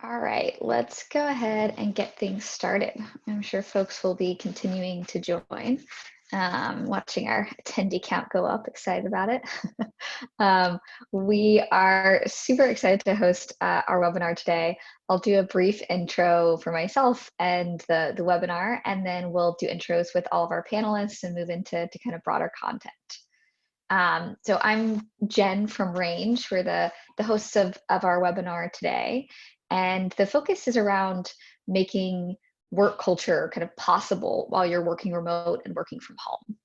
All right, let's go ahead and get things started. I'm sure folks will be continuing to join, watching our attendee count go up, excited about it. um, we are super excited to host our webinar today. I'll do a brief intro for myself and the webinar, and then we'll do intros with all of our panelists and move into kind of broader content. So I'm Jen from Range. We're the hosts of our webinar today. And the focus is around making work culture kind of possible while you're working remote and working from home.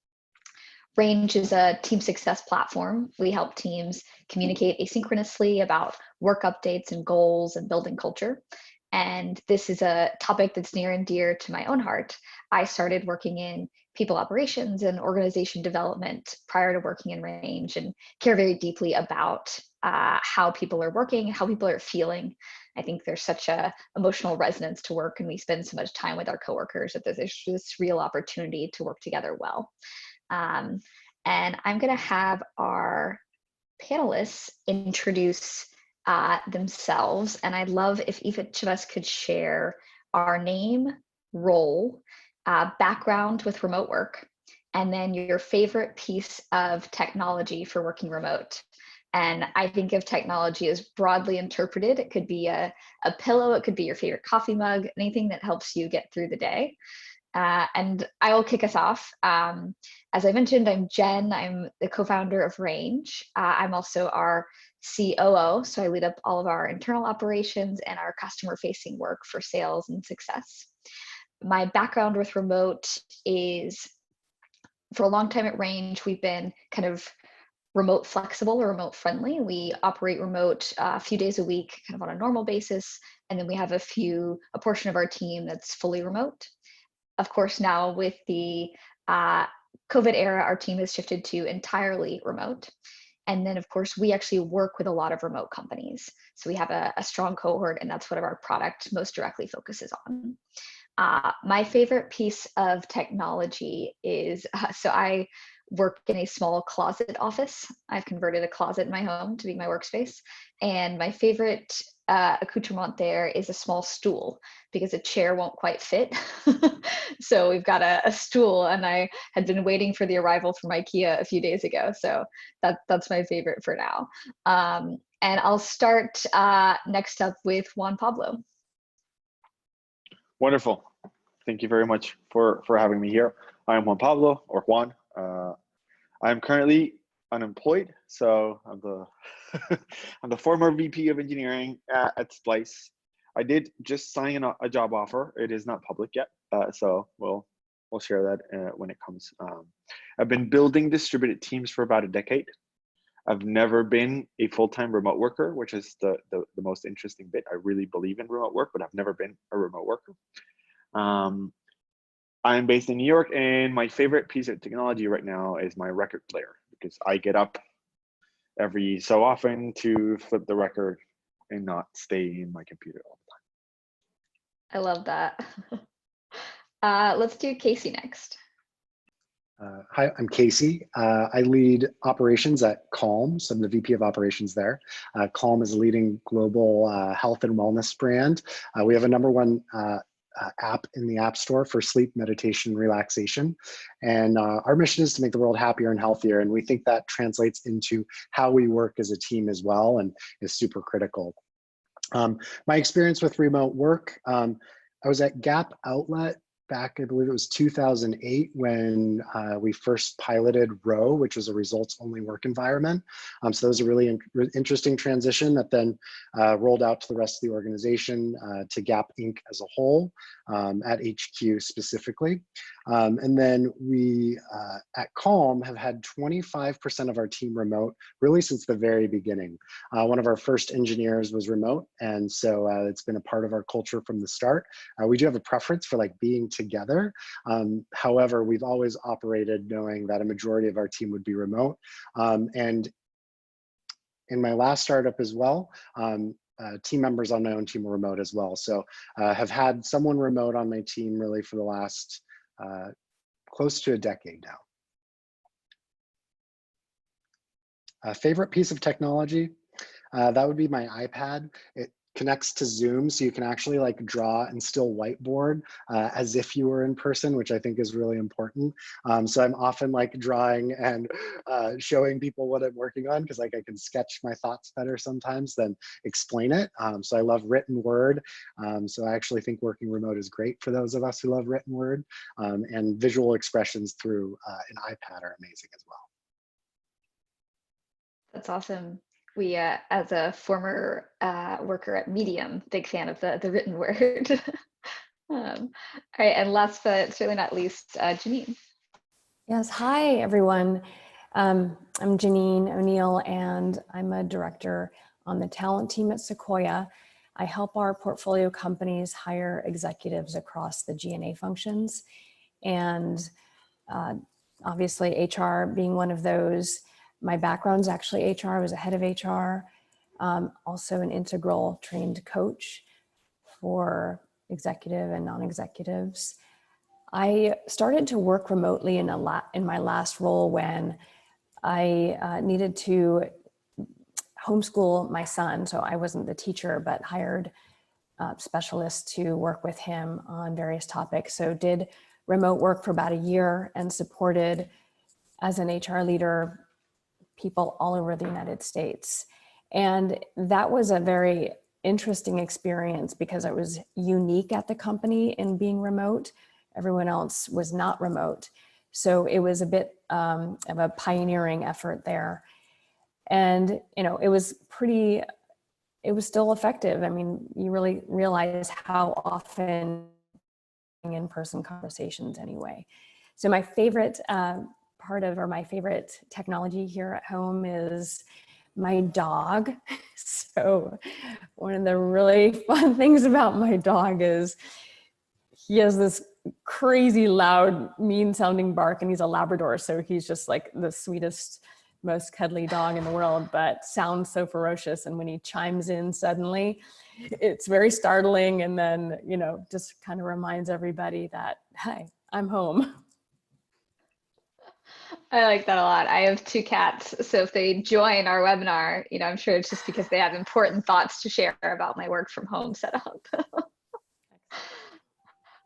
Range is a team success platform. We help teams communicate asynchronously about work updates and goals and building culture. And this is a topic that's near and dear to my own heart. I started working in people operations and organization development prior to working in Range, and care very deeply about how people are working, how people are feeling. I think there's such a emotional resonance to work, and we spend so much time with our coworkers that there's this real opportunity to work together well. And I'm going to have our panelists introduce themselves, and I'd love if each of us could share our name, role, background with remote work, and then your favorite piece of technology for working remote. And I think of technology as broadly interpreted. It could be a pillow, it could be your favorite coffee mug, anything that helps you get through the day. And I will kick us off. As I mentioned, I'm Jen. I'm the co-founder of Range. I'm also our COO, so I lead up all of our internal operations and our customer-facing work for sales and success. My background with remote is, for a long time at Range, we've been kind of remote flexible or remote friendly. We operate remote a few days a week, kind of on a normal basis, and then we have a portion of our team that's fully remote. Of course, now with the COVID era, our team has shifted to entirely remote. And then, of course, we actually work with a lot of remote companies. So we have a strong cohort, and that's what our product most directly focuses on. My favorite piece of technology is, so I work in a small closet office. I've converted a closet in my home to be my workspace. And my favorite accoutrement there is a small stool, because a chair won't quite fit. So we've got a stool, and I had been waiting for the arrival from IKEA a few days ago. So that's my favorite for now. And I'll start next up with Juan Pablo. Wonderful. Thank you very much for having me here. I'm Juan Pablo, or Juan. I'm currently unemployed, so I'm the I'm the former VP of engineering at Splice. I did just sign a job offer. It is not public yet, so we'll share that when it comes. I've been building distributed teams for about a decade. I've never been a full-time remote worker, which is the most interesting bit. I really believe in remote work, but I've never been a remote worker. I'm based in New York, and my favorite piece of technology right now is my record player, because I get up every so often to flip the record and not stay in my computer all the time. I love that. Let's do Casey next. Hi, I'm Casey. I lead operations at Calm, so I'm the VP of operations there. Calm is a leading global health and wellness brand. We have a #1 app in the App Store for sleep, meditation, and relaxation. And our mission is to make the world happier and healthier. And we think that translates into how we work as a team as well, and is super critical. My experience with remote work, I was at Gap Outlet back, I believe it was 2008, when we first piloted Row, which was a results-only work environment. So that was a really interesting transition that then rolled out to the rest of the organization, to Gap Inc. as a whole, at HQ specifically. And then we, at Calm, have had 25% of our team remote, really since the very beginning. One of our first engineers was remote, and so it's been a part of our culture from the start. We do have a preference for being together. However, we've always operated knowing that a majority of our team would be remote. And in my last startup as well, team members on my own team were remote as well. So have had someone remote on my team really for the last close to a decade now. Favorite piece of technology? That would be my iPad. connects to Zoom, so you can actually like draw and still whiteboard as if you were in person, which I think is really important. So I'm often like drawing and showing people what I'm working on, because like I can sketch my thoughts better sometimes than explain it. So I love written word. So I actually think working remote is great for those of us who love written word, and visual expressions through an iPad are amazing as well. That's awesome. We, as a former worker at Medium, big fan of the written word. All right, and last but certainly not least, Janine. Yes, hi everyone. I'm Janine O'Neill, and I'm a director on the talent team at Sequoia. I help our portfolio companies hire executives across the G&A functions, and obviously HR being one of those. My background's actually HR. I was a head of HR, also an integral trained coach for executive and non-executives. I started to work remotely in my last role when I needed to homeschool my son. So I wasn't the teacher, but hired specialists to work with him on various topics. So did remote work for about a year and supported, as an HR leader, people all over the United States. And that was a very interesting experience because I was unique at the company in being remote. Everyone else was not remote. So it was a bit of a pioneering effort there. And, you know, it was still effective. I mean, you really realize how often in-person conversations anyway. So my favorite my favorite technology here at home is my dog. So one of the really fun things about my dog is he has this crazy loud, mean sounding bark, and he's a Labrador. So he's just like the sweetest, most cuddly dog in the world, but sounds so ferocious. And when he chimes in suddenly, it's very startling. And then, you know, just kind of reminds everybody that, hey, I'm home. I like that a lot. I have 2 cats, so if they join our webinar, you know, I'm sure it's just because they have important thoughts to share about my work from home setup.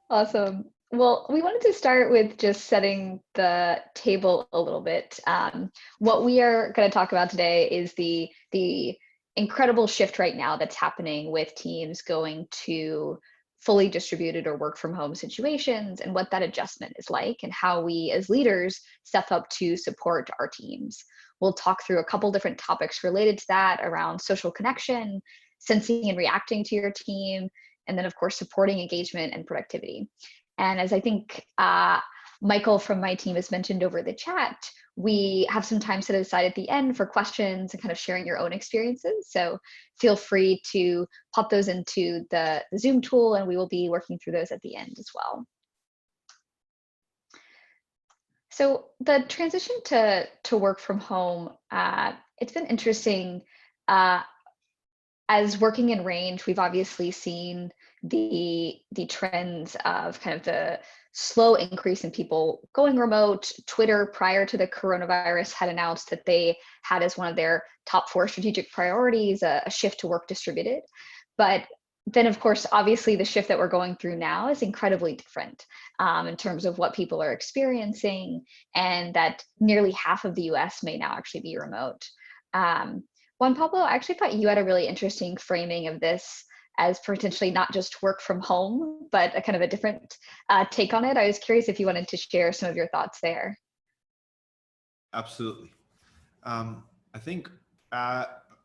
Awesome. Well, we wanted to start with just setting the table a little bit. What we are going to talk about today is the incredible shift right now that's happening with teams going to fully distributed or work from home situations, and what that adjustment is like, and how we as leaders step up to support our teams. We'll talk through a couple different topics related to that around social connection, sensing and reacting to your team, and then of course supporting engagement and productivity. And as I think Michael from my team has mentioned over the chat, we have some time set aside at the end for questions and kind of sharing your own experiences. So feel free to pop those into the Zoom tool, and we will be working through those at the end as well. So the transition to work from home, it's been interesting. As working in range, we've obviously seen the trends of kind of the slow increase in people going remote. Twitter, prior to the coronavirus, had announced that they had as one of their top 4 strategic priorities a shift to work distributed. But then, of course, obviously the shift that we're going through now is incredibly different in terms of what people are experiencing, and that nearly half of the US may now actually be remote. Juan, Pablo, I actually thought you had a really interesting framing of this as potentially not just work from home, but a kind of a different take on it. I was curious if you wanted to share some of your thoughts there. Absolutely. I think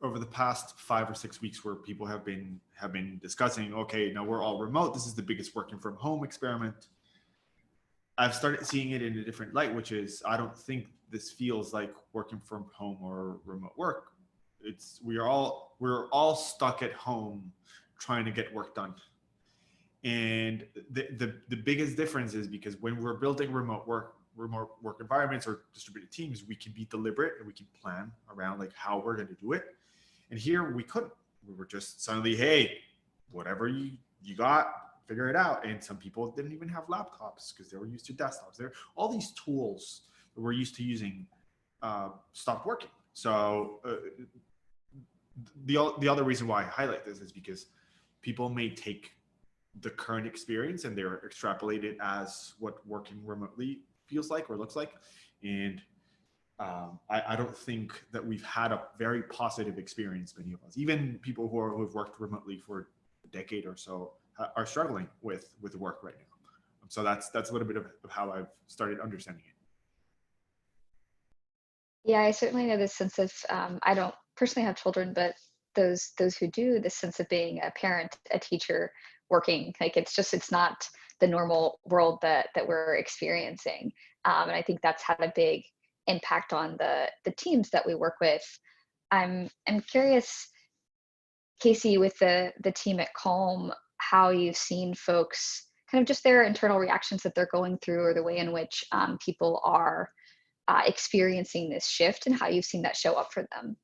over the past 5 or 6 weeks, where people have been discussing, okay, now we're all remote. This is the biggest working from home experiment. I've started seeing it in a different light, which is I don't think this feels like working from home or remote work. We're all stuck at home trying to get work done. And the biggest difference is because when we're building remote work environments or distributed teams, we can be deliberate and we can plan around like how we're going to do it. And here we couldn't. We were just suddenly, hey, whatever you got, figure it out. And some people didn't even have laptops because they were used to desktops. All these tools that we're used to using stopped working. So the other reason why I highlight this is because people may take the current experience and they're extrapolate it as what working remotely feels like or looks like. And I don't think that we've had a very positive experience, many of us. Even people who have worked remotely for a decade or so are struggling with work right now. So that's a little bit of how I've started understanding it. Yeah, I certainly know this sense of, I don't personally have children, but those who do, this sense of being a parent, a teacher, working, like it's not the normal world that we're experiencing. And I think that's had a big impact on the teams that we work with. I'm curious, Casey, with the team at Calm, how you've seen folks kind of just their internal reactions that they're going through, or the way in which people are experiencing this shift, and how you've seen that show up for them.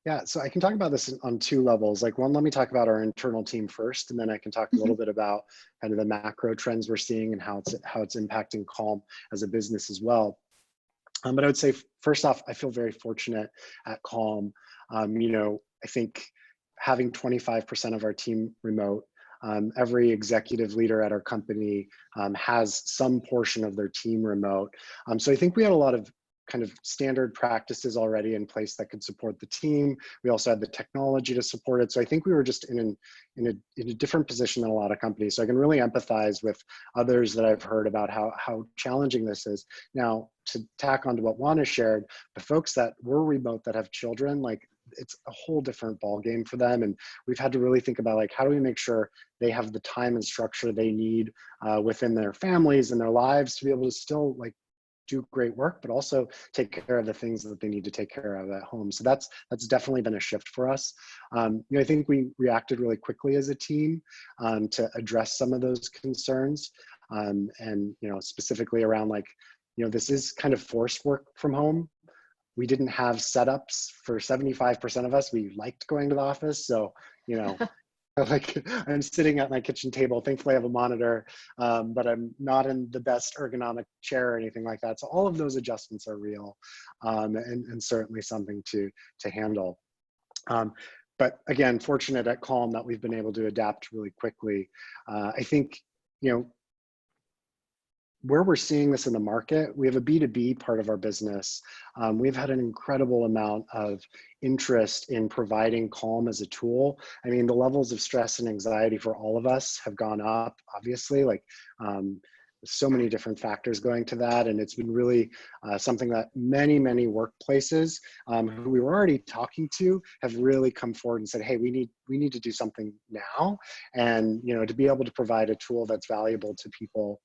Yeah, so I can talk about this on two levels. Like one, let me talk about our internal team first, and then I can talk a little bit about kind of the macro trends we're seeing and how it's impacting Calm as a business as well. But I would say, first off, I feel very fortunate at Calm. You know, I think having 25% of our team remote, every executive leader at our company has some portion of their team remote. So I think we had a lot of kind of standard practices already in place that could support the team. We also had the technology to support it. So I think we were just in a different position than a lot of companies. So I can really empathize with others that I've heard about how challenging this is. Now, to tack onto what Juan has shared, the folks that were remote that have children, like it's a whole different ballgame for them. And we've had to really think about like, how do we make sure they have the time and structure they need within their families and their lives to be able to still like do great work, but also take care of the things that they need to take care of at home. So that's definitely been a shift for us. You know, I think we reacted really quickly as a team to address some of those concerns. And, you know, specifically around like, you know, this is kind of forced work from home. We didn't have setups for 75% of us. We liked going to the office. So, you know, like I'm sitting at my kitchen table. Thankfully I have a monitor, but I'm not in the best ergonomic chair or anything like that. So all of those adjustments are real, and certainly something to handle. But again, fortunate at Calm that we've been able to adapt really quickly. I think, you know, where we're seeing this in the market, we have a B2B part of our business. We've had an incredible amount of interest in providing Calm as a tool. I mean, the levels of stress and anxiety for all of us have gone up, obviously, like so many different factors going to that. And it's been really something that many workplaces who we were already talking to have really come forward and said, hey, we need to do something now. And, you know, to be able to provide a tool that's valuable to people,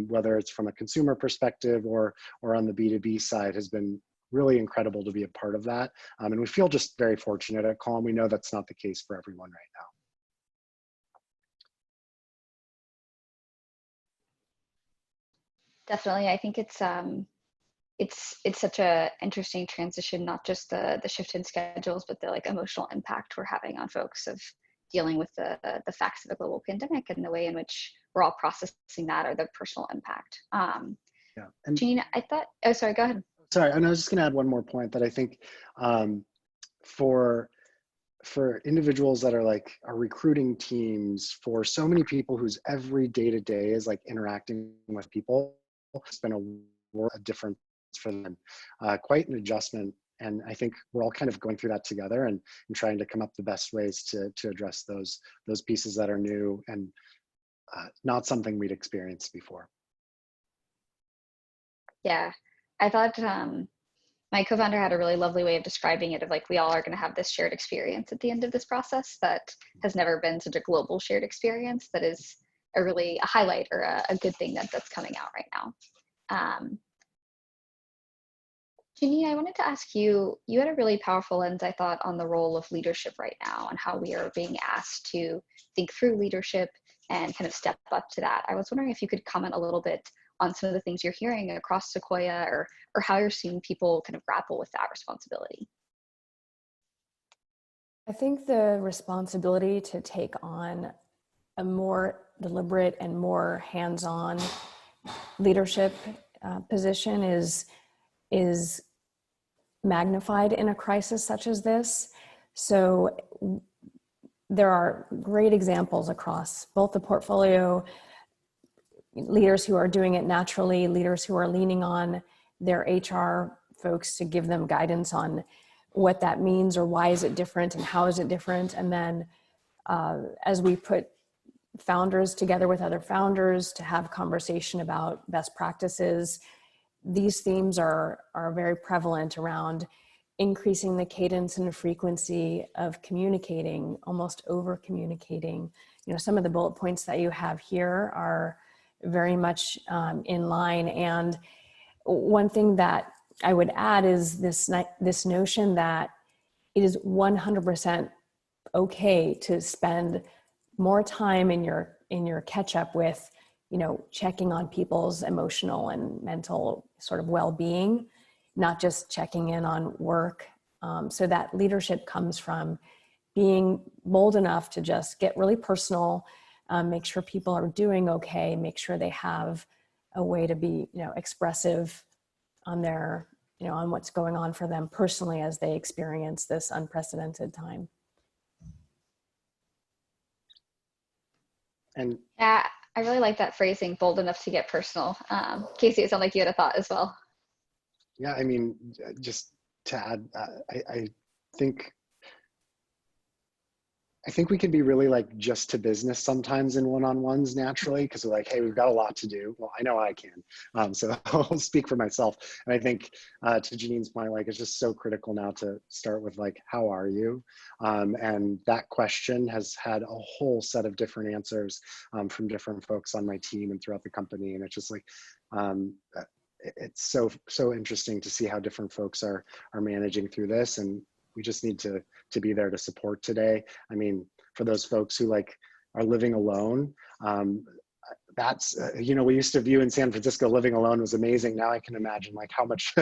whether it's from a consumer perspective or on the B2B side, has been really incredible to be a part of that. And we feel just very fortunate at Calm. We know that's not the case for everyone right now. Definitely, I think it's such a interesting transition, not just the shift in schedules, but the like emotional impact we're having on folks of dealing with the facts of the global pandemic and the way in which we're all processing that, or the personal impact. Yeah. And Janine, I thought, oh, sorry, go ahead. Sorry, and I was just going to add one more point that I think for individuals that are recruiting teams, for so many people whose every day-to-day is like interacting with people, it's been a difference for them, quite an adjustment. And I think we're all kind of going through that together and trying to come up the best ways to address those pieces that are new and not something we'd experienced before. Yeah, I thought my co-founder had a really lovely way of describing it, of like, we all are going to have this shared experience at the end of this process that has never been such a global shared experience. That is a highlight or a good thing that's coming out right now. Janine, I wanted to ask you, you had a really powerful lens, I thought, on the role of leadership right now and how we are being asked to think through leadership and kind of step up to that. I was wondering if you could comment a little bit on some of the things you're hearing across Sequoia, or how you're seeing people kind of grapple with that responsibility. I think the responsibility to take on a more deliberate and more hands-on leadership position is magnified in a crisis such as this. So there are great examples across both the portfolio, leaders who are doing it naturally, leaders who are leaning on their HR folks to give them guidance on what that means or why is it different and how is it different. And then as we put founders together with other founders to have conversation about best practices, these themes are very prevalent around increasing the cadence and frequency of communicating, almost over communicating. You know, some of the bullet points that you have here are very much in line. And one thing that I would add is this notion that it is 100% okay to spend more time in your catch up with, you know, checking on people's emotional and mental sort of well-being, not just checking in on work. So that leadership comes from being bold enough to just get really personal, make sure people are doing okay, make sure they have a way to be, you know, expressive on their, you know, on what's going on for them personally as they experience this unprecedented time. And Yeah, I really like that phrasing, bold enough to get personal. Casey, it sounded like you had a thought as well. yeah, I mean, just to add, I think we can be really like just to business sometimes in one-on-ones naturally, because we're like, hey, we've got a lot to do. Well, I know I can. So I'll speak for myself. And I think to Janine's point, like, it's just so critical now to start with like, how are you? And that question has had a whole set of different answers from different folks on my team and throughout the company. And it's just like, it's so interesting to see how different folks are managing through this. And we just need to be there to support today. I mean, for those folks who like are living alone, that's, you know, we used to view in San Francisco living alone was amazing. Now I can imagine like how much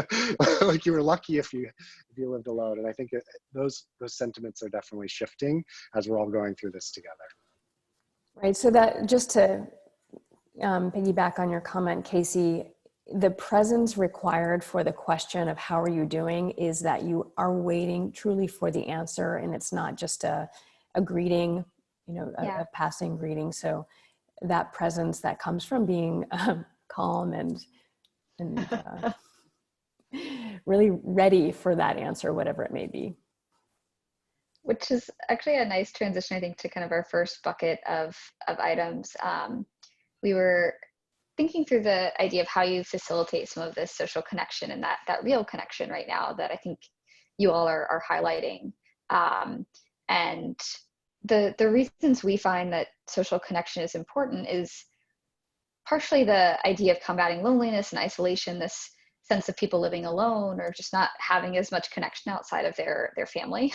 like you were lucky if you lived alone. And I think those sentiments are definitely shifting as we're all going through this together. Right, so that just to piggyback on your comment, Casey, the presence required for the question of how are you doing is that you are waiting truly for the answer, and it's not just a greeting, you know, a passing greeting. So that presence that comes from being calm and really ready for that answer, whatever it may be. Which is actually a nice transition, I think, to kind of our first bucket of items. We were thinking through the idea of how you facilitate some of this social connection and that real connection right now that I think you all are highlighting. And the reasons we find that social connection is important is partially the idea of combating loneliness and isolation, this sense of people living alone or just not having as much connection outside of their family.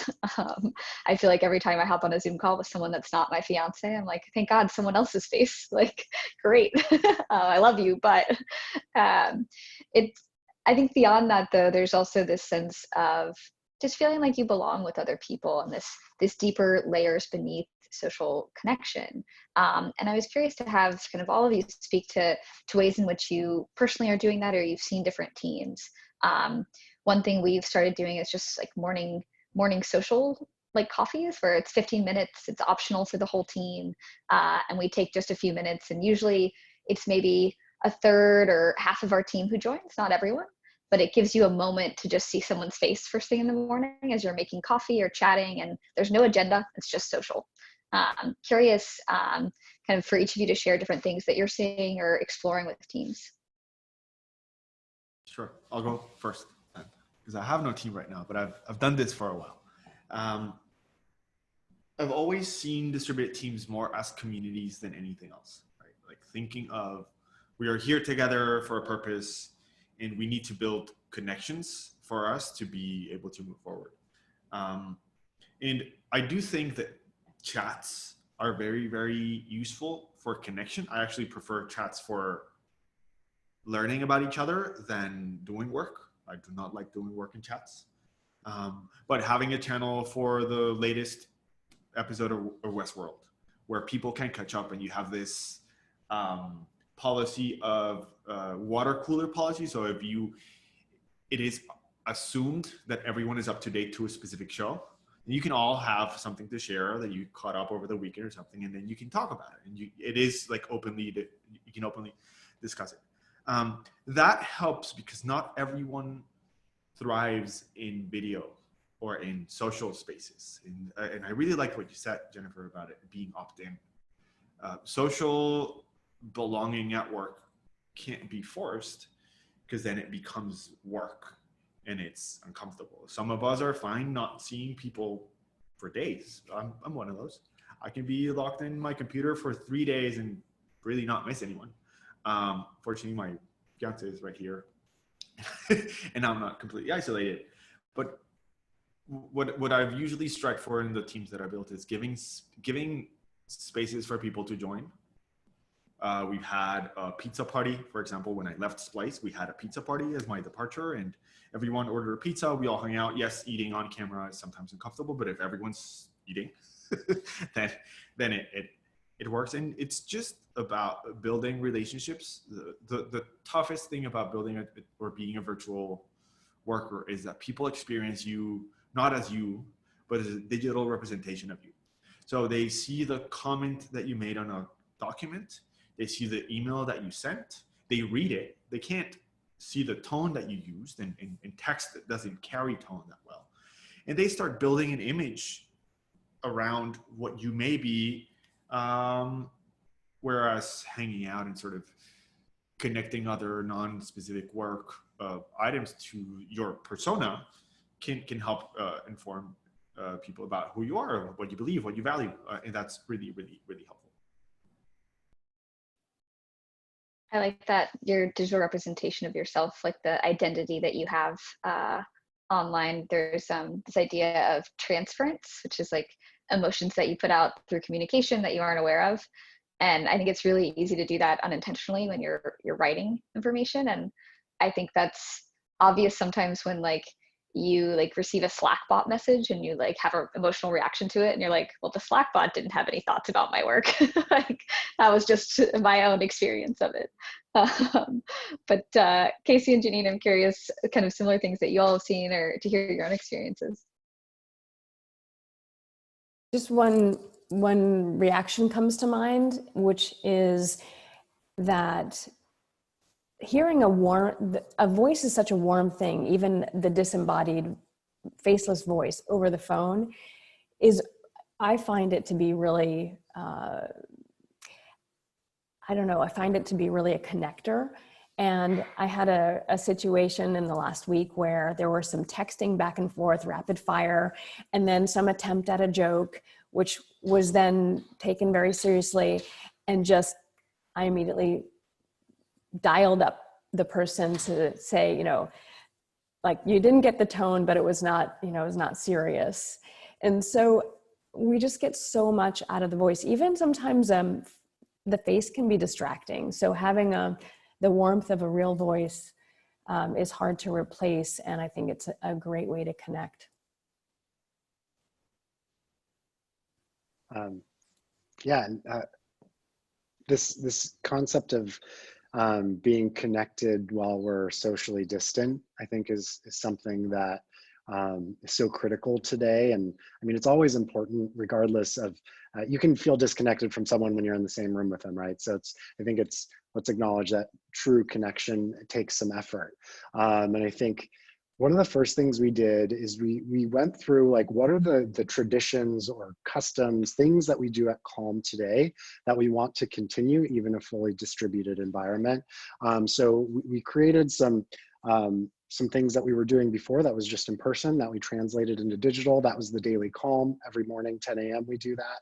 I feel like every time I hop on a Zoom call with someone that's not my fiance, I'm like, thank God someone else's face, like, great. I love you. But I think beyond that though, there's also this sense of just feeling like you belong with other people and this deeper layers beneath social connection. And I was curious to have kind of all of you speak to ways in which you personally are doing that, or you've seen different teams. One thing we've started doing is just like morning social like coffees where it's 15 minutes, it's optional for the whole team. And we take just a few minutes, and usually it's maybe a third or half of our team who joins, not everyone, but it gives you a moment to just see someone's face first thing in the morning as you're making coffee or chatting, and there's no agenda, it's just social. Curious kind of for each of you to share different things that you're seeing or exploring with teams. Sure, I'll go first because I have no team right now, but I've done this for a while. I've always seen distributed teams more as communities than anything else, right? Like thinking of, we are here together for a purpose and we need to build connections for us to be able to move forward. And I do think that chats are very, very useful for connection. I actually prefer chats for learning about each other than doing work. I do not like doing work in chats. But having a channel for the latest episode of Westworld where people can catch up, and you have this policy of water cooler policy. So it is assumed that everyone is up to date to a specific show. And you can all have something to share that you caught up over the weekend or something, and then you can talk about it. And it is like you can openly discuss it. That helps because not everyone thrives in video or in social spaces. And I really like what you said, Jennifer, about it being opt-in. Social belonging at work can't be forced because then it becomes work and it's uncomfortable. Some of us are fine not seeing people for days. I'm one of those. I can be locked in my computer for 3 days and really not miss anyone. Fortunately, my fiance is right here and I'm not completely isolated. But what I've usually strived for in the teams that I built is giving spaces for people to join. We've had a pizza party, for example. When I left Splice, we had a pizza party as my departure, and everyone ordered a pizza. We all hung out. Yes, eating on camera is sometimes uncomfortable, but if everyone's eating, then it works. And it's just about building relationships. The toughest thing about building or being a virtual worker is that people experience you not as you, but as a digital representation of you. So they see the comment that you made on a document. They see the email that you sent. They read it. They can't see the tone that you used, and text that doesn't carry tone that well. And they start building an image around what you may be, whereas hanging out and sort of connecting other non-specific work items to your persona can help inform people about who you are, what you believe, what you value, and that's really, really, really helpful. I like that your digital representation of yourself, like the identity that you have online. There's this idea of transference, which is like emotions that you put out through communication that you aren't aware of. And I think it's really easy to do that unintentionally when you're writing information. And I think that's obvious sometimes when like you like receive a Slack bot message and you like have an emotional reaction to it, and you're like, well, the Slack bot didn't have any thoughts about my work. Like that was just my own experience of it. But Casey and Janine, I'm curious, kind of similar things that you all have seen, or to hear your own experiences. Just one reaction comes to mind, which is that hearing a voice is such a warm thing. Even the disembodied, faceless voice over the phone I find it to be really, I find it to be really a connector. And I had a situation in the last week where there were some texting back and forth, rapid fire, and then some attempt at a joke, which was then taken very seriously. And I immediately dialed up the person to say, like, you didn't get the tone, but it was not, it was not serious. And so we just get so much out of the voice. Even sometimes the face can be distracting. So having the warmth of a real voice is hard to replace. And I think it's a great way to connect. This concept of being connected while we're socially distant, I think is something that is so critical today. And I mean, it's always important regardless of, you can feel disconnected from someone when you're in the same room with them, right? So let's acknowledge that true connection takes some effort. And I think one of the first things we did is we went through like, what are the traditions or customs, things that we do at Calm today that we want to continue even a fully distributed environment. So we created some things that we were doing before that was just in person that we translated into digital. That was the daily Calm. Every morning, 10 a.m. we do that.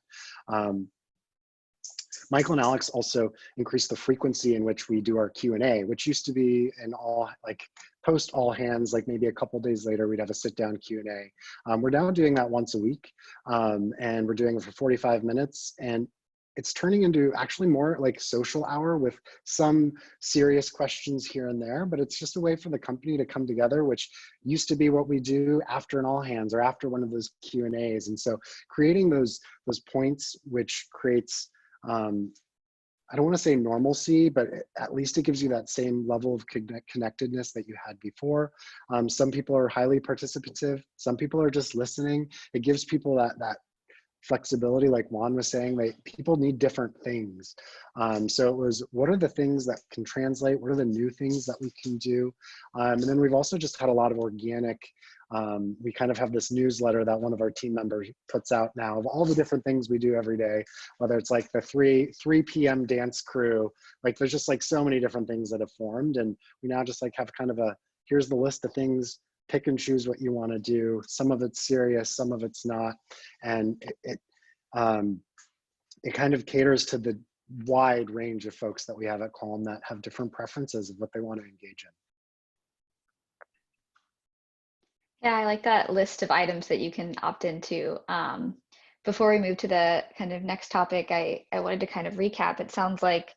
Michael and Alex also increased the frequency in which we do our Q&A, which used to be post all hands, like maybe a couple days later, we'd have a sit down Q&A. We're now doing that once a week, and we're doing it for 45 minutes. And it's turning into actually more like social hour with some serious questions here and there, but it's just a way for the company to come together, which used to be what we do after an all hands or after one of those Q&As. And so creating those points, which creates I don't want to say normalcy, but at least it gives you that same level of connectedness that you had before. Some people are highly participative. Some people are just listening. It gives people that flexibility, like Juan was saying, that people need different things. So it was, what are the things that can translate? What are the new things that we can do? And then we've also just had a lot of organic, we kind of have this newsletter that one of our team members puts out now of all the different things we do every day, whether it's like the 3 p.m. dance crew, like there's just like so many different things that have formed. And we now just like have kind of a, here's the list of things, pick and choose what you want to do. Some of it's serious, some of it's not. And it kind of caters to the wide range of folks that we have at Calm that have different preferences of what they want to engage in. Yeah, I like that list of items that you can opt into. Before we move to the kind of next topic, I wanted to kind of recap. It sounds like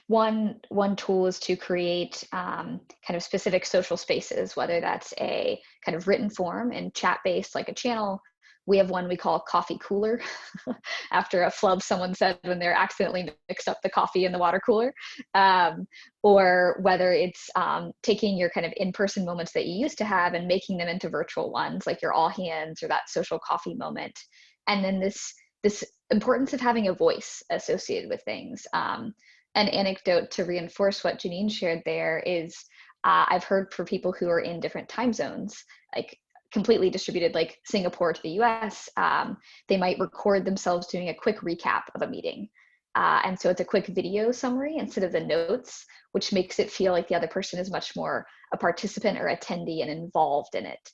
one tool is to create kind of specific social spaces, whether that's a kind of written form and chat-based like a channel. We have one we call coffee cooler after a flub someone said when they're accidentally mixed up the coffee in the water cooler. Or whether it's taking your kind of in-person moments that you used to have and making them into virtual ones, like your all hands or that social coffee moment. And then this importance of having a voice associated with things. An anecdote to reinforce what Janine shared there is I've heard for people who are in different time zones, like completely distributed, like Singapore to the US, they might record themselves doing a quick recap of a meeting. And so it's a quick video summary instead of the notes, which makes it feel like the other person is much more a participant or attendee and involved in it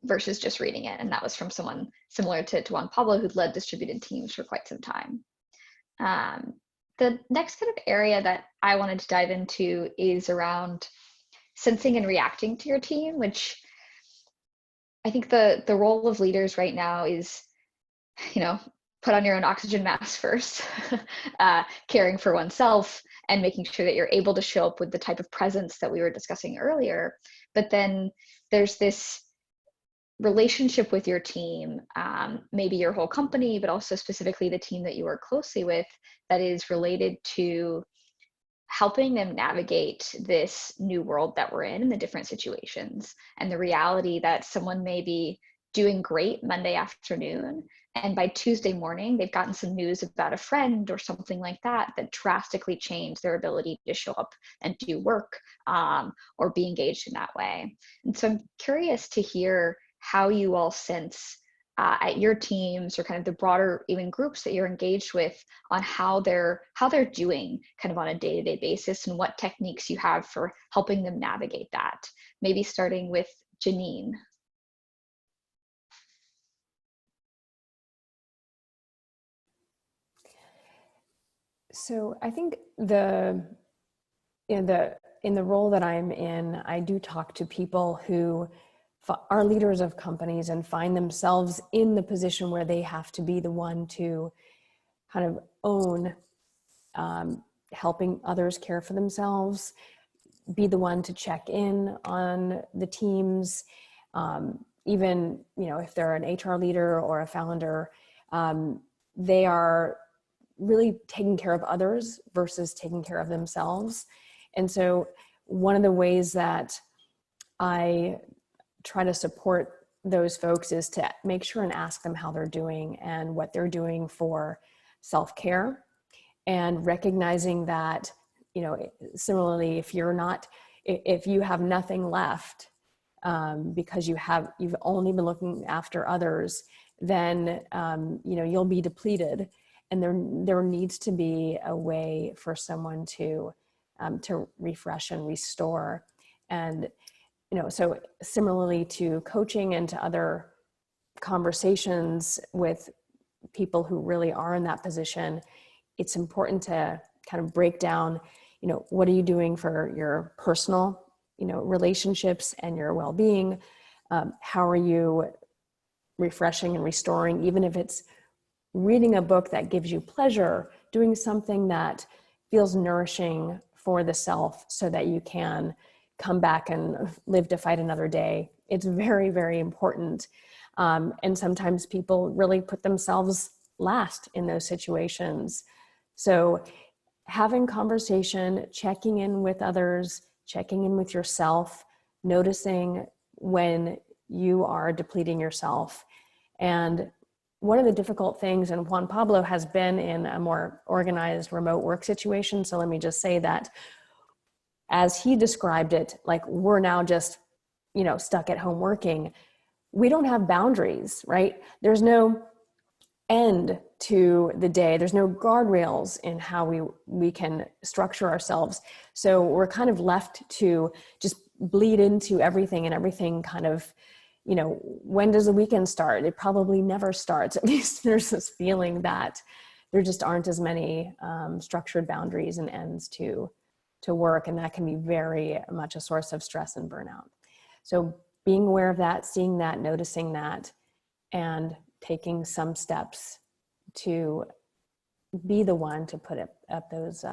versus just reading it. And that was from someone similar to Juan Pablo, who'd led distributed teams for quite some time. The next kind of area that I wanted to dive into is around sensing and reacting to your team, which I think the role of leaders right now is, put on your own oxygen mask first, caring for oneself and making sure that you're able to show up with the type of presence that we were discussing earlier. But then there's this relationship with your team, maybe your whole company, but also specifically the team that you work closely with, that is related to helping them navigate this new world that we're in and the different situations, and the reality that someone may be doing great Monday afternoon, and by Tuesday morning, they've gotten some news about a friend or something like that drastically changed their ability to show up and do work or be engaged in that way. And so I'm curious to hear how you all sense at your teams or kind of the broader even groups that you're engaged with on how they're doing kind of on a day-to-day basis, and what techniques you have for helping them navigate that. Maybe starting with Janine. So I think in the role that I'm in, I do talk to people who are leaders of companies and find themselves in the position where they have to be the one to kind of own helping others care for themselves, be the one to check in on the teams, even if they're an HR leader or a founder, they are really taking care of others versus taking care of themselves. And so one of the ways that I try to support those folks is to make sure and ask them how they're doing and what they're doing for self-care, and recognizing that, similarly, if you have nothing left because you've only been looking after others, then you'll be depleted, and there needs to be a way for someone to refresh and restore. And so similarly to coaching and to other conversations with people who really are in that position, it's important to kind of break down, what are you doing for your personal, relationships and your well-being? How are you refreshing and restoring, even if it's reading a book that gives you pleasure, doing something that feels nourishing for the self so that you can come back and live to fight another day. It's very, very important. And sometimes people really put themselves last in those situations. So having conversation, checking in with others, checking in with yourself, noticing when you are depleting yourself. And one of the difficult things, and Juan Pablo has been in a more organized remote work situation. So let me just say that as he described it, like we're now just, stuck at home working. We don't have boundaries, right? There's no end to the day. There's no guardrails in how we can structure ourselves. So we're kind of left to just bleed into everything, and everything kind of, when does the weekend start? It probably never starts. At least there's this feeling that there just aren't as many structured boundaries and ends to work. And that can be very much a source of stress and burnout. So being aware of that, seeing that, noticing that, and taking some steps to be the one to put up those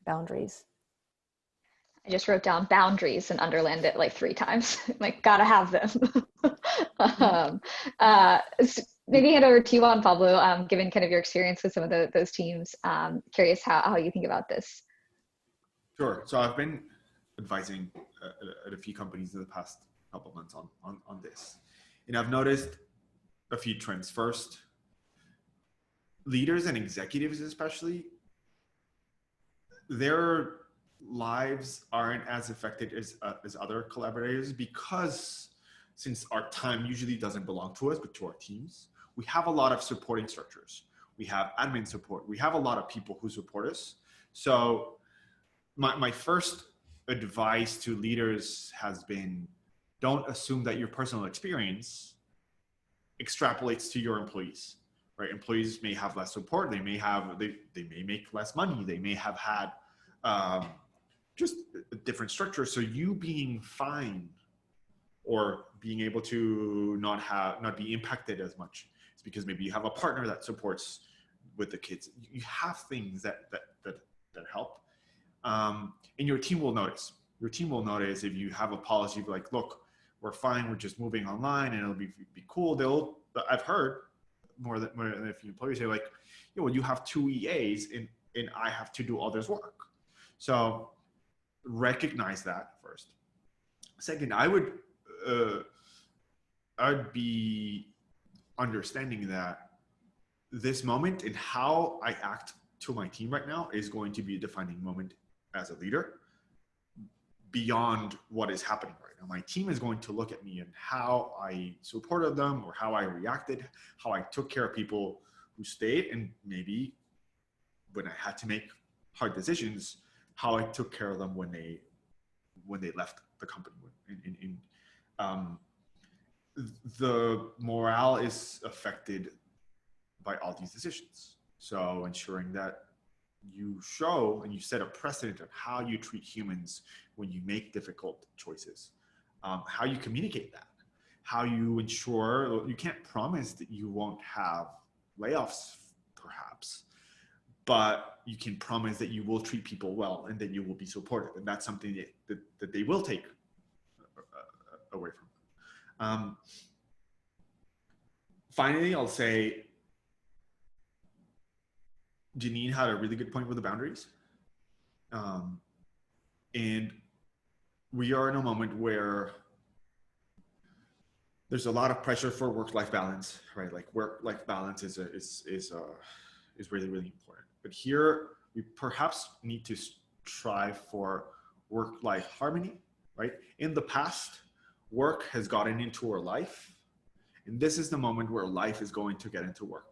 boundaries. I just wrote down boundaries and underlined it like 3 times. Like, gotta have them. Maybe hand over to you, Juan Pablo, given kind of your experience with some of those teams. Curious how you think about this. Sure. So I've been advising at a few companies in the past couple of months on this. And I've noticed a few trends. First, leaders and executives especially, their lives aren't as affected as other collaborators, because since our time usually doesn't belong to us but to our teams, we have a lot of supporting structures. We have admin support. We have a lot of people who support us. So my first advice to leaders has been, don't assume that your personal experience extrapolates to your employees, right? Employees may have less support. They may make less money. They may have had just a different structure. So you being fine or being able to not be impacted as much, it's because maybe you have a partner that supports with the kids. You have things that help. And your team will notice. Your team will notice if you have a policy like, look, we're fine, we're just moving online and it'll be cool. I've heard more than a few employees say like, well, you have 2 EAs and I have to do others' work. So recognize that first. Second, I'd be understanding that this moment and how I act to my team right now is going to be a defining moment as a leader beyond what is happening right now. My team is going to look at me and how I supported them or how I reacted, how I took care of people who stayed, and maybe when I had to make hard decisions, how I took care of them when they left the company. The morale is affected by all these decisions. So ensuring that you show and you set a precedent of how you treat humans when you make difficult choices, how you communicate that, how you ensure, you can't promise that you won't have layoffs perhaps, but you can promise that you will treat people well and that you will be supported. And that's something that they will take away from. Finally, I'll say, Janine had a really good point with the boundaries. And we are in a moment where there's a lot of pressure for work-life balance, right? Like work-life balance is really, really important. But here we perhaps need to strive for work-life harmony, right? In the past, work has gotten into our life, and this is the moment where life is going to get into work.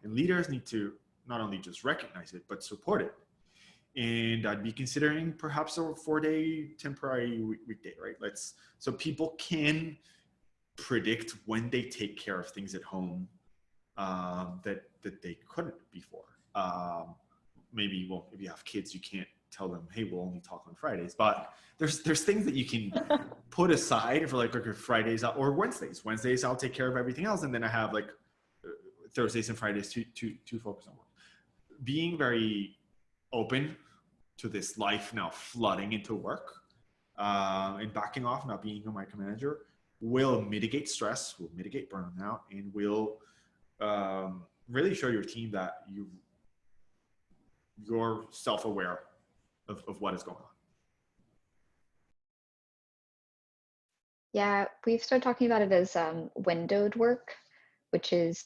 And leaders need to not only just recognize it, but support it. And I'd be considering perhaps a 4-day temporary weekday, right? So people can predict when they take care of things at home that they couldn't before. Maybe, well, if you have kids, you can't tell them, hey, we'll only talk on Fridays. But there's things that you can put aside for like, okay, Fridays or Wednesdays. Wednesdays, I'll take care of everything else. And then I have like Thursdays and Fridays to focus on work. Being very open to this life now flooding into work and backing off, not being a micromanager, will mitigate stress, will mitigate burnout, and will really show your team that you're self-aware of what is going on. Yeah, we've started talking about it as windowed work, which is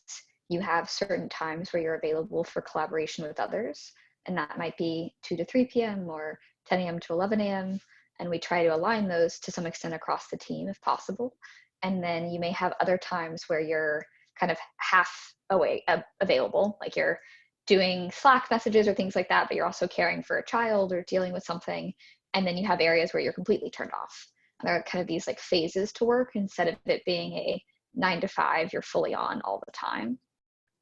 you have certain times where you're available for collaboration with others, and that might be 2 to 3 p.m. or 10 a.m. to 11 a.m. And we try to align those to some extent across the team if possible. And then you may have other times where you're kind of half available, like you're doing Slack messages or things like that, but you're also caring for a child or dealing with something. And then you have areas where you're completely turned off. And there are kind of these like phases to work instead of it being a 9 to 5, you're fully on all the time.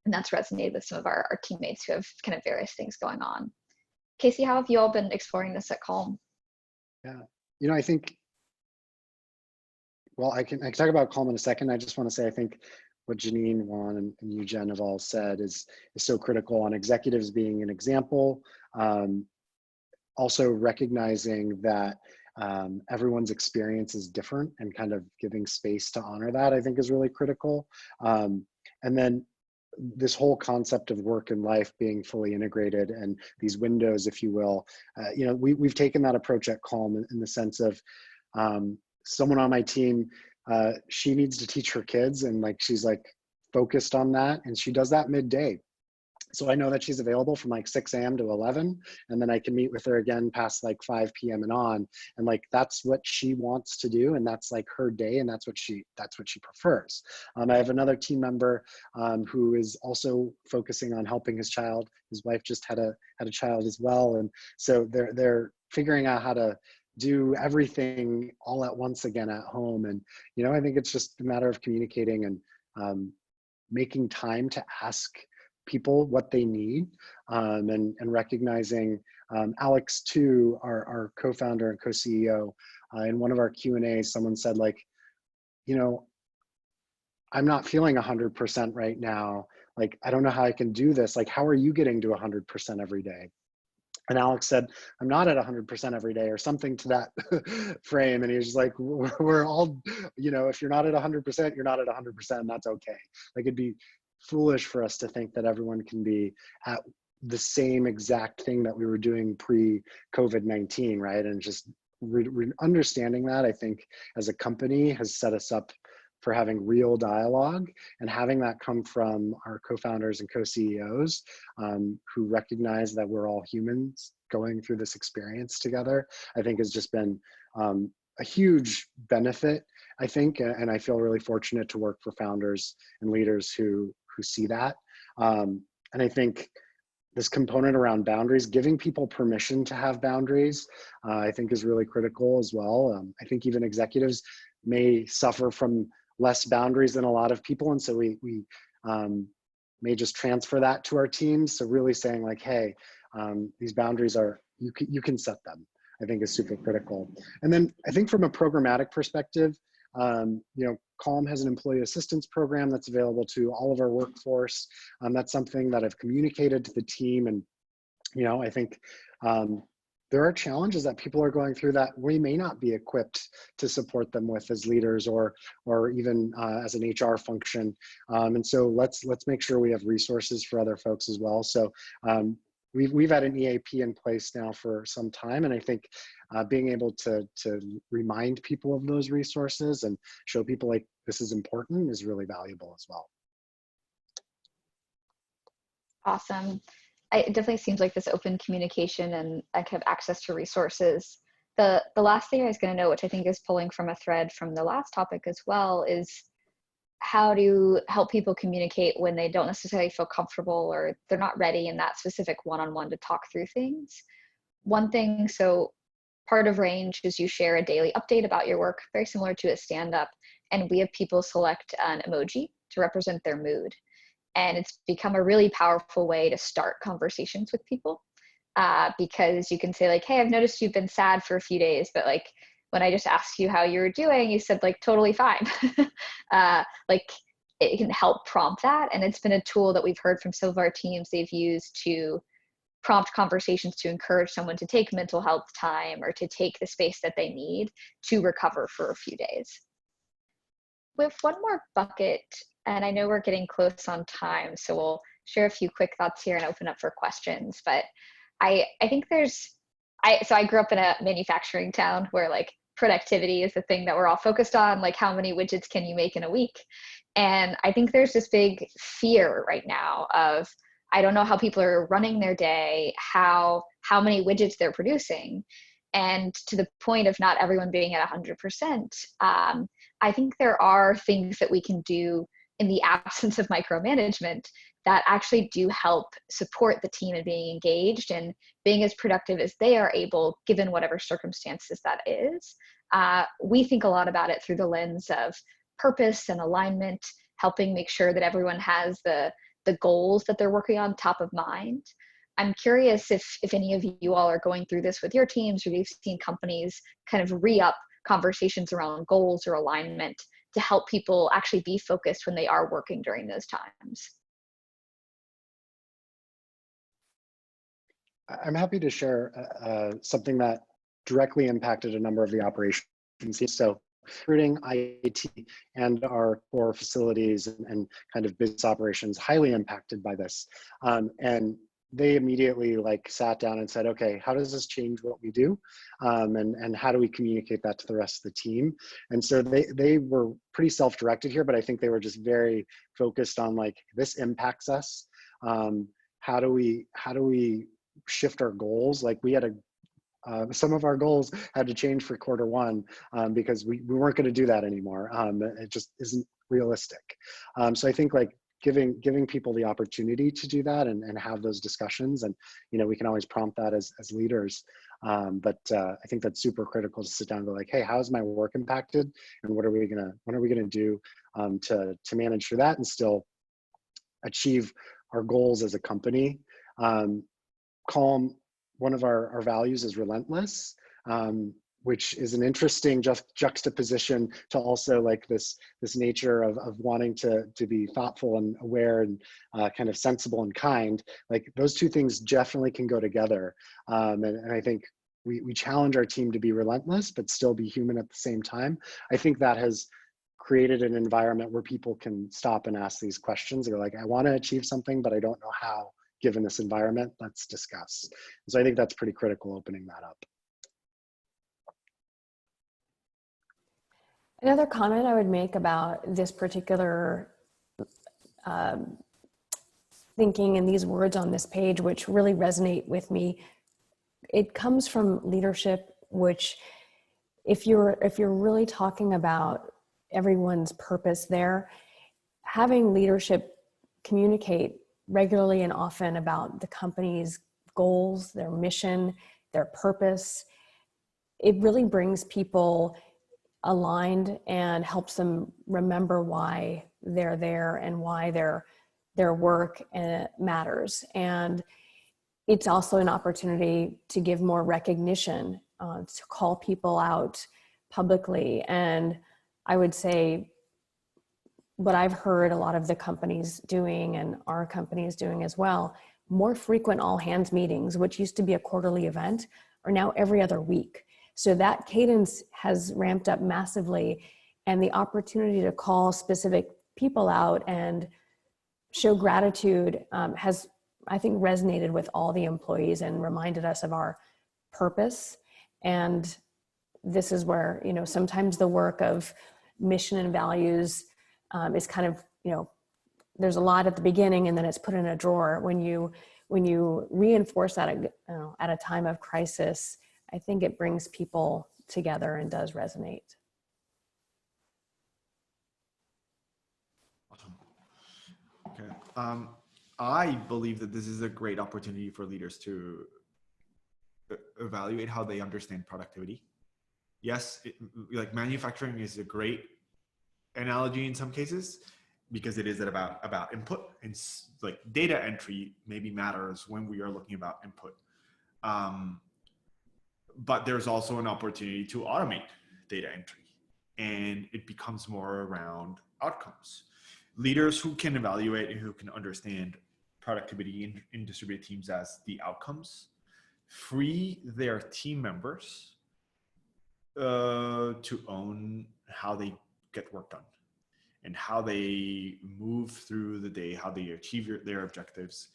And that's resonated with some of our teammates who have kind of various things going on. Casey, how have you all been exploring this at Calm? Yeah, you know, I think, well, I can talk about Calm in a second. I just want to say, I think what Janine, Juan, and you, Jen, have all said is so critical on executives being an example. Also recognizing that everyone's experience is different and kind of giving space to honor that, I think, is really critical. And then this whole concept of work and life being fully integrated and these windows, if you will, you know, we've taken that approach at Calm in the sense of someone on my team, she needs to teach her kids, and like she's like focused on that, and she does that midday. So I know that she's available from like 6 a.m. to 11, and then I can meet with her again past like 5 p.m. and on. And like, that's what she wants to do. And that's like her day. And that's what she prefers. I have another team member who is also focusing on helping his child. His wife just had a child as well. And so they're figuring out how to do everything all at once again at home. And, you know, I think it's just a matter of communicating and making time to ask people what they need, and recognizing Alex too, our co-founder and co-CEO, in one of our Q&As, someone said, like, you know, I'm not feeling 100% right now. Like, I don't know how I can do this. Like, how are you getting to 100% every day? And Alex said, I'm not at 100% every day, or something to that frame. And he was just like, we're all, you know, if you're not at 100%, you're not at 100%, and that's okay. Like, it'd be foolish for us to think that everyone can be at the same exact thing that we were doing pre-COVID-19, right? And just understanding that, I think, as a company has set us up for having real dialogue, and having that come from our co-founders and co-CEOs who recognize that we're all humans going through this experience together, I think has just been a huge benefit, I think, and I feel really fortunate to work for founders and leaders who see that. And I think this component around boundaries, giving people permission to have boundaries, I think is really critical as well. I think even executives may suffer from less boundaries than a lot of people. And so we may just transfer that to our teams. So really saying like, hey, these boundaries are, you can set them, I think is super critical. And then I think from a programmatic perspective, you know, Calm has an employee assistance program that's available to all of our workforce. That's something that I've communicated to the team. And, you know, I think there are challenges that people are going through that we may not be equipped to support them with as leaders, or even as an HR function. And so let's make sure we have resources for other folks as well. So we've had an EAP in place now for some time, and I think being able to remind people of those resources and show people like this is important is really valuable as well. Awesome. It definitely seems like this open communication and I have access to resources. The last thing I was going to know, which I think is pulling from a thread from the last topic as well, is how to help people communicate when they don't necessarily feel comfortable or they're not ready in that specific one-on-one to talk through things. One thing, so part of Range is you share a daily update about your work, very similar to a stand-up, and we have people select an emoji to represent their mood. And it's become a really powerful way to start conversations with people because you can say like, hey, I've noticed you've been sad for a few days, but like when I just asked you how you were doing, you said like totally fine. Like it can help prompt that. And it's been a tool that we've heard from some of our teams they've used to prompt conversations to encourage someone to take mental health time or to take the space that they need to recover for a few days. We have one more bucket And I know we're getting close on time, so we'll share a few quick thoughts here and open up for questions. But I think so I grew up in a manufacturing town where like productivity is the thing that we're all focused on, like how many widgets can you make in a week? And I think there's this big fear right now of, I don't know how people are running their day, how many widgets they're producing. And to the point of not everyone being at 100%, I think there are things that we can do in the absence of micromanagement that actually do help support the team in being engaged and being as productive as they are able, given whatever circumstances that is. We think a lot about it through the lens of purpose and alignment, helping make sure that everyone has the goals that they're working on top of mind. I'm curious if any of you all are going through this with your teams, or you've seen companies kind of re-up conversations around goals or alignment to help people actually be focused when they are working during those times. I'm happy to share something that directly impacted a number of the operations. So recruiting, IT, and our core facilities and kind of business operations highly impacted by this. And they immediately like sat down and said, okay, how does this change what we do? And how do we communicate that to the rest of the team? And so they were pretty self-directed here, but I think they were just very focused on like, this impacts us. How do we shift our goals? Like we had some of our goals had to change for Q1 because we weren't going to do that anymore. It just isn't realistic. So I think like giving people the opportunity to do that and have those discussions, and we can always prompt that as leaders. But I think that's super critical to sit down and go like, hey, how is my work impacted, and what are we gonna do to manage through that and still achieve our goals as a company. Calm, one of our values is relentless, which is an interesting juxtaposition to also like this nature of wanting to be thoughtful and aware and kind of sensible and kind. Like those two things definitely can go together. And I think we challenge our team to be relentless, but still be human at the same time. I think that has created an environment where people can stop and ask these questions. They're like, I want to achieve something, but I don't know how, given this environment. Let's discuss. So I think that's pretty critical, opening that up. Another comment I would make about this particular thinking and these words on this page, which really resonate with me, it comes from leadership, which if you're really talking about everyone's purpose there, having leadership communicate regularly and often about the company's goals, their mission, their purpose, it really brings people aligned and helps them remember why they're there and why their work matters. And it's also an opportunity to give more recognition, to call people out publicly. And I would say what I've heard a lot of the companies doing, and our company is doing as well, more frequent all hands meetings, which used to be a quarterly event, are now every other week. So that cadence has ramped up massively, and the opportunity to call specific people out and show gratitude has, I think, resonated with all the employees and reminded us of our purpose. And this is where, sometimes the work of mission and values is kind of, there's a lot at the beginning and then it's put in a drawer. When you reinforce that at a time of crisis, I think it brings people together and does resonate. Awesome. Okay. I believe that this is a great opportunity for leaders to evaluate how they understand productivity. Yes, like manufacturing is a great analogy in some cases, because it is about input, and like data entry maybe matters when we are looking about input. But there's also an opportunity to automate data entry, and it becomes more around outcomes. Leaders who can evaluate and who can understand productivity in distributed teams as the outcomes free their team members to own how they get work done. and how they move through the day, how they achieve their objectives.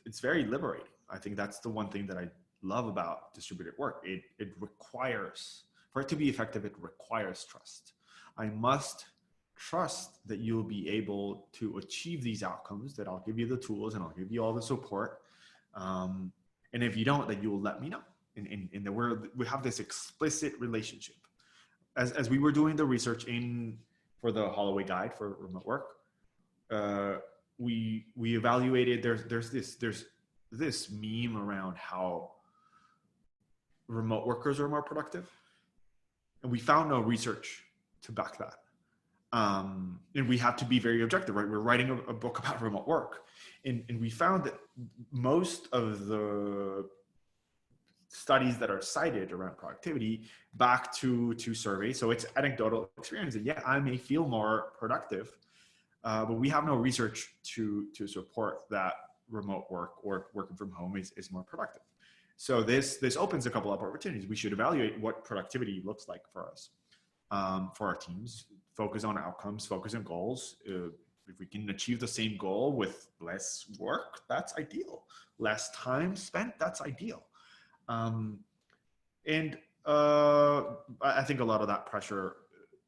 It's very liberating. I think that's the one thing that I love about distributed work. It requires, for it to be effective, it requires trust. I must trust that you'll be able to achieve these outcomes, that I'll give you the tools and I'll give you all the support. And if you don't, then you will let me know. And that we have this explicit relationship. As we were doing the research for the Holloway guide for remote work, we evaluated, there's this meme around how remote workers are more productive. And we found no research to back that. And we have to be very objective, right? We're writing a book about remote work. And we found that most of the studies that are cited around productivity back to surveys. So it's anecdotal experience. And yeah, I may feel more productive, but we have no research to support that remote work or working from home is more productive. So this opens a couple of opportunities. We should evaluate what productivity looks like for us, for our teams. Focus on outcomes, focus on goals. If we can achieve the same goal with less work, that's ideal. Less time spent, that's ideal. I think a lot of that pressure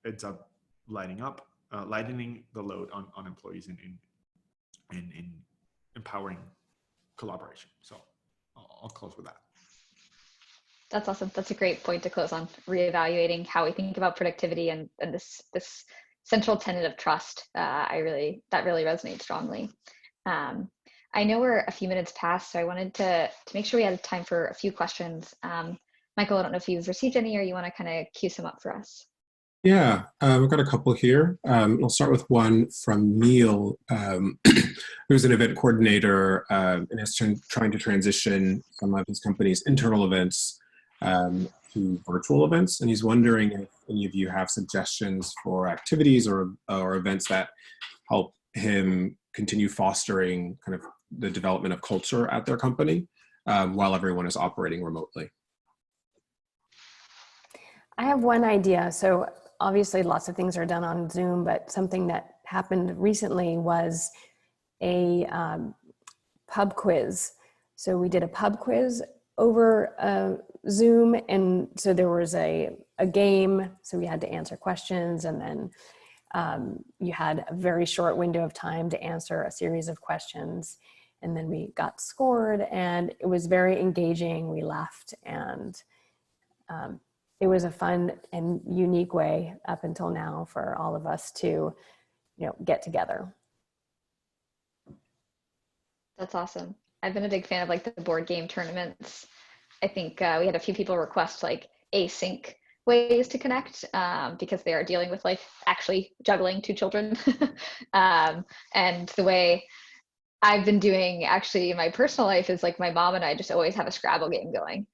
ends up lightening the load on employees and empowering collaboration. So I'll close with that. That's awesome. That's a great point to close on, reevaluating how we think about productivity and this central tenet of trust. That really resonates strongly. I know we're a few minutes past, so I wanted to make sure we had time for a few questions. Michael, I don't know if you've received any or you want to kind of queue some up for us. Yeah, we've got a couple here. I'll start with one from Neil, who's an event coordinator and is trying to transition some of his company's internal events to virtual events. And he's wondering if any of you have suggestions for activities or events that help him continue fostering kind of the development of culture at their company while everyone is operating remotely. I have one idea. So obviously lots of things are done on Zoom, but something that happened recently was a pub quiz. So we did a pub quiz over Zoom, and so there was a game, so we had to answer questions, and then you had a very short window of time to answer a series of questions, and then we got scored, and it was very engaging. We laughed, and it was a fun and unique way up until now for all of us to, get together. That's awesome. I've been a big fan of like the board game tournaments. I think we had a few people request like async ways to connect because they are dealing with like actually juggling two children. And the way I've been doing actually in my personal life is like my mom and I just always have a Scrabble game going.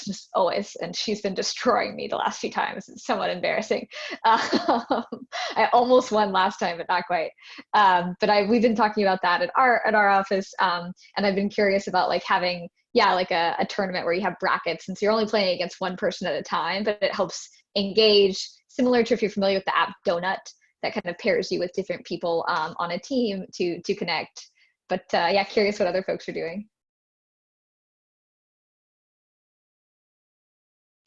Just always, and she's been destroying me the last few times. It's somewhat embarrassing. I almost won last time, but not quite. But we've been talking about that at our office, and I've been curious about like having like a tournament where you have brackets, and so you're only playing against one person at a time, but it helps engage, similar to if you're familiar with the app Donut, that kind of pairs you with different people on a team to connect. But curious what other folks are doing.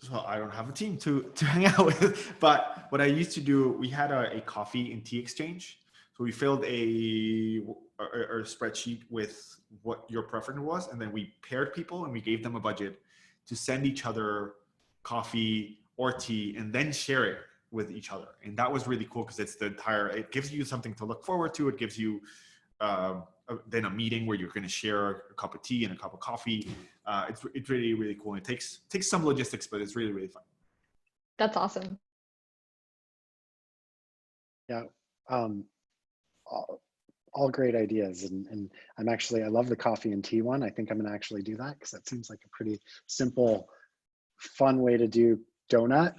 So I don't have a team to hang out with, but what I used to do, we had a coffee and tea exchange. So we filled a spreadsheet with what your preference was, and then we paired people and we gave them a budget to send each other coffee or tea and then share it with each other. And that was really cool because it gives you something to look forward to. It gives you then a meeting where you're going to share a cup of tea and a cup of coffee. It's really, really cool. It takes some logistics, but it's really, really fun. That's awesome. Yeah. All great ideas. And I love the coffee and tea one. I think I'm going to actually do that because that seems like a pretty simple, fun way to do donut.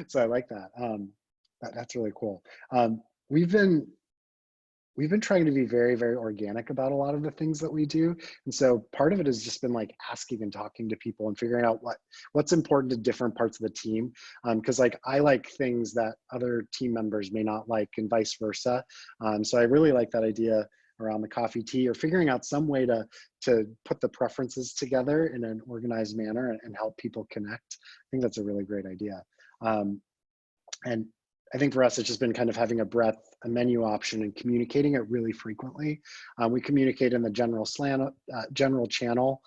So I like that. That's really cool. We've been we've been trying to be very, very organic about a lot of the things that we do. And so part of it has just been like asking and talking to people and figuring out what's important to different parts of the team. Because like I like things that other team members may not like and vice versa. So I really like that idea around the coffee tea, or figuring out some way to put the preferences together in an organized manner and help people connect. I think that's a really great idea. And I think for us, it's just been kind of having a breadth, a menu option, and communicating it really frequently. We communicate in the general channel,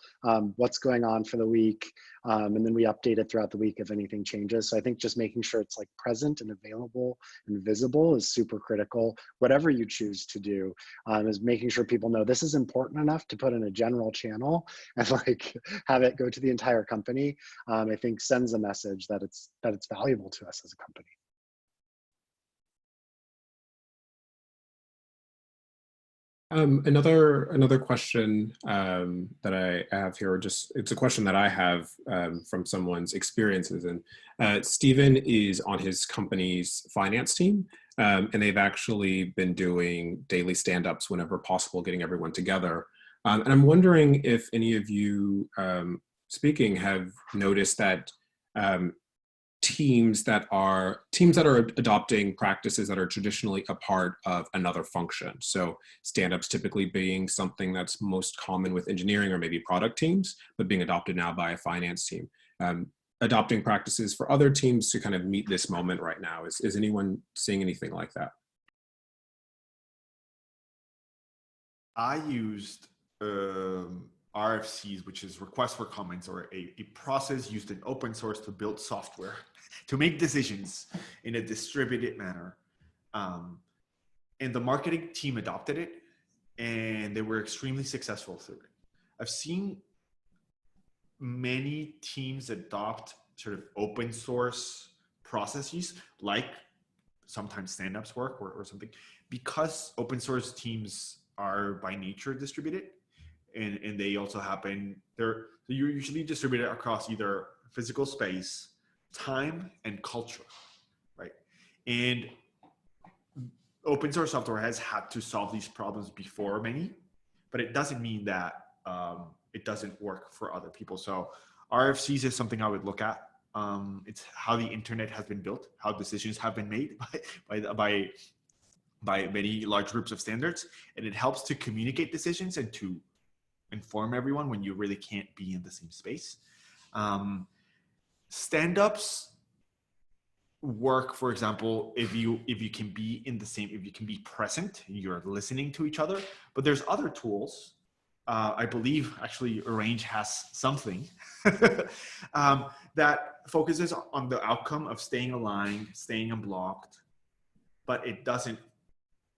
what's going on for the week, and then we update it throughout the week if anything changes. So I think just making sure it's like present and available and visible is super critical. Whatever you choose to do, is making sure people know this is important enough to put in a general channel and like have it go to the entire company. I think sends a message that it's valuable to us as a company. Another question that I have here, it's a question that I have from someone's experiences. And Stephen is on his company's finance team, and they've actually been doing daily stand-ups whenever possible, getting everyone together. And I'm wondering if any of you speaking have noticed that teams that are adopting practices that are traditionally a part of another function. So stand-ups typically being something that's most common with engineering or maybe product teams, but being adopted now by a finance team. Adopting practices for other teams to kind of meet this moment right now. Is anyone seeing anything like that? I used RFCs, which is requests for comments, or a process used in open source to build software to make decisions in a distributed manner. And the marketing team adopted it, and they were extremely successful through it. I've seen many teams adopt sort of open source processes, like sometimes stand-ups work or something, because open source teams are by nature distributed. And they also you're usually distributed across either physical space, time, and culture, right? And open source software has had to solve these problems before many, but it doesn't mean that it doesn't work for other people. So RFCs is something I would look at. It's how the internet has been built, how decisions have been made by many large groups of standards, and it helps to communicate decisions and to inform everyone when you really can't be in the same space. Stand-ups work, for example, if you can be if you can be present, you're listening to each other. But there's other tools. I believe actually Arrange has something that focuses on the outcome of staying aligned, staying unblocked, but it doesn't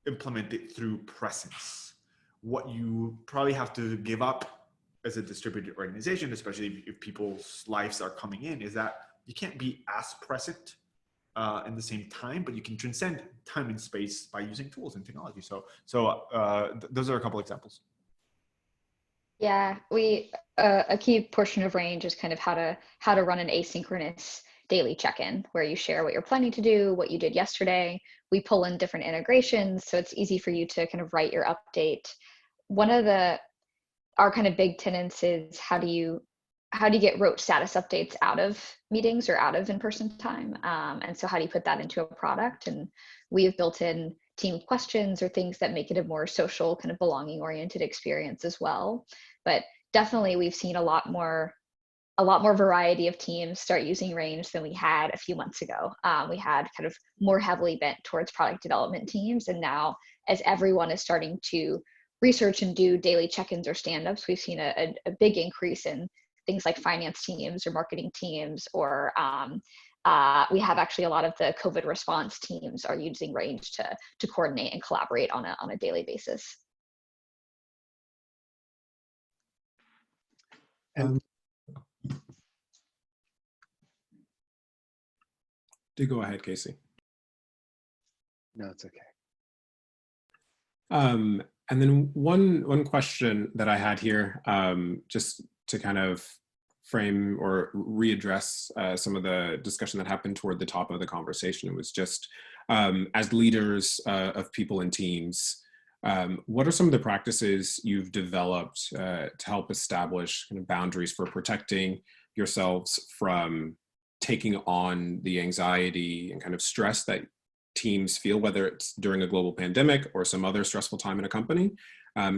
implement it through presence. What you probably have to give up as a distributed organization, especially if people's lives are coming in, is that you can't be as present in the same time, but you can transcend time and space by using tools and technology. So those are a couple examples. Yeah, a key portion of Range is kind of how to run an asynchronous daily check-in, where you share what you're planning to do, what you did yesterday. We pull in different integrations, so it's easy for you to kind of write your update. One of our kind of big tenets is how do you get rote status updates out of meetings or out of in-person time? And so how do you put that into a product? And we have built in team questions or things that make it a more social, kind of belonging oriented experience as well. But definitely we've seen a lot more variety of teams start using Range than we had a few months ago. We had kind of more heavily bent towards product development teams. And now as everyone is starting to research and do daily check-ins or stand-ups, we've seen a big increase in things like finance teams or marketing teams, or we have actually a lot of the COVID response teams are using Range to coordinate and collaborate on a daily basis. And Do go ahead, Casey. no, it's okay. And then one question that I had here, just to kind of frame or readdress some of the discussion that happened toward the top of the conversation. It was just as leaders of people and teams, What are some of the practices you've developed to help establish kind of boundaries for protecting yourselves from taking on the anxiety and kind of stress that teams feel, whether it's during a global pandemic or some other stressful time in a company,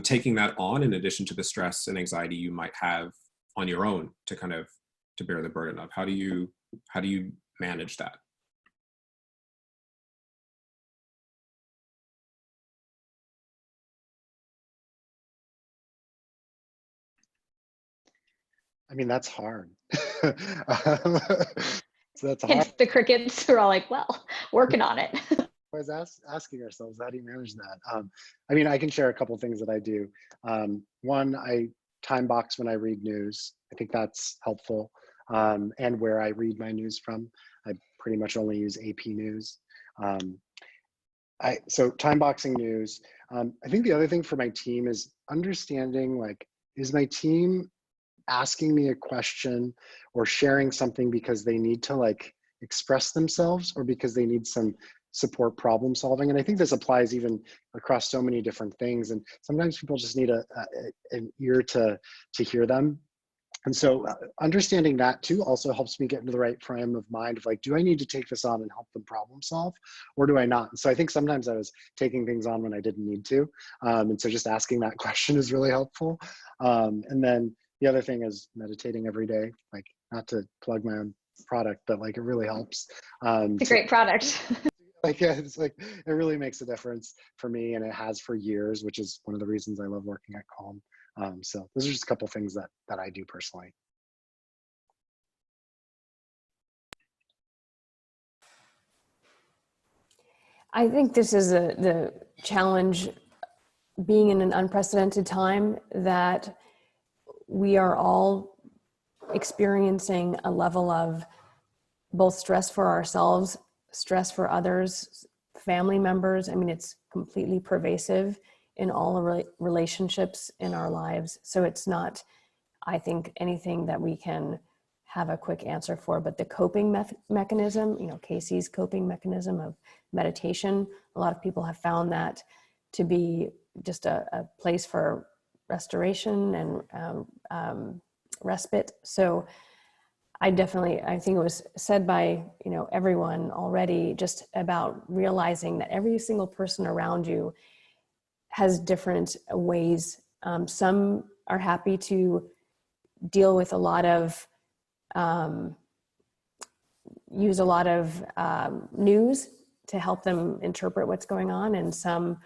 taking that on in addition to the stress and anxiety you might have on your own to kind of to bear the burden of? How do you manage that? I mean, that's hard. So that's hard. Hence the crickets are all like, well, working on it. Always asking ourselves, how do you manage that? I mean, I can share a couple of things that I do. One, I time box when I read news. I think that's helpful. And where I read my news from. I pretty much only use AP News. So time boxing news. I think the other thing for my team is understanding, like, is my team asking me a question or sharing something because they need to like express themselves or because they need some support problem solving? And I think this applies even across so many different things. And sometimes people just need an ear to hear them. And so understanding that too also helps me get into the right frame of mind of like, do I need to take this on and help them problem solve, or do I not? And so I think sometimes I was taking things on when I didn't need to. And so just asking that question is really helpful. And then the other thing is meditating every day, like, not to plug my own product, but like it really helps. It's a great product. Like, yeah, it's like, it really makes a difference for me, and it has for years, which is one of the reasons I love working at Calm. So those are just a couple things that I do personally. I think this is the challenge, being in an unprecedented time, that we are all experiencing a level of both stress for ourselves, stress for others, family members. I mean, it's completely pervasive in all the relationships in our lives. So it's not, I think, anything that we can have a quick answer for, but the coping mechanism, you know, Casey's coping mechanism of meditation, a lot of people have found that to be just a place for restoration and respite. So I think it was said by, you know, everyone already, just about realizing that every single person around you has different ways. Some are happy to deal with a lot of, use a lot of news to help them interpret what's going on, and some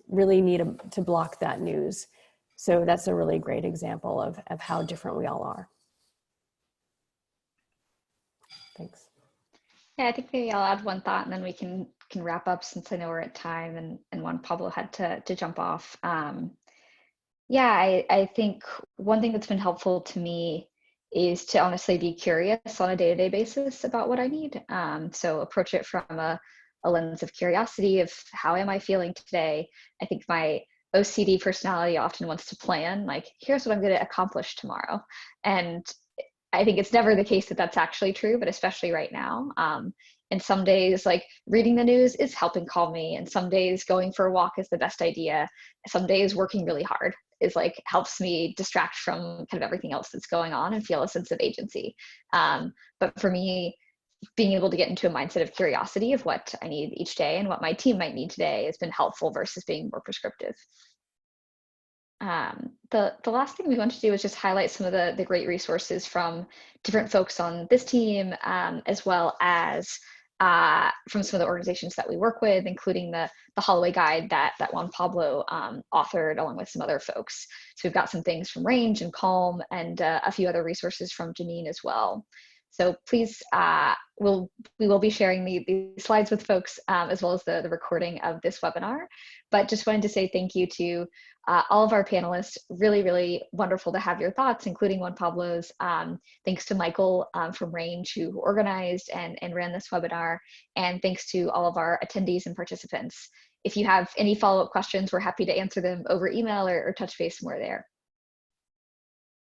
really need to block that news. So that's a really great example of how different we all are. Thanks. Yeah, I think maybe I'll add one thought and then we can wrap up, since I know we're at time and Juan Pablo had to jump off. Yeah, I think one thing that's been helpful to me is to honestly be curious on a day-to-day basis about what I need. So approach it from a lens of curiosity of, how am I feeling today? I think my OCD personality often wants to plan, like, here's what I'm going to accomplish tomorrow. And I think it's never the case that that's actually true, but especially right now. And some days, like, reading the news is helping calm me, and some days going for a walk is the best idea. Some days working really hard is like, helps me distract from kind of everything else that's going on and feel a sense of agency. But for me, being able to get into a mindset of curiosity of what I need each day and what my team might need today has been helpful versus being more prescriptive. The last thing we want to do is just highlight some of the great resources from different folks on this team, as well as from some of the organizations that we work with, including the Holloway guide that Juan Pablo authored along with some other folks. So we've got some things from Range and Calm, and a few other resources from Janine as well. So please, we will be sharing the slides with folks, as well as the recording of this webinar. But just wanted to say thank you to all of our panelists. Really, really wonderful to have your thoughts, including Juan Pablo's. Thanks to Michael from Range, who organized and ran this webinar. And thanks to all of our attendees and participants. If you have any follow-up questions, we're happy to answer them over email or touch base more there.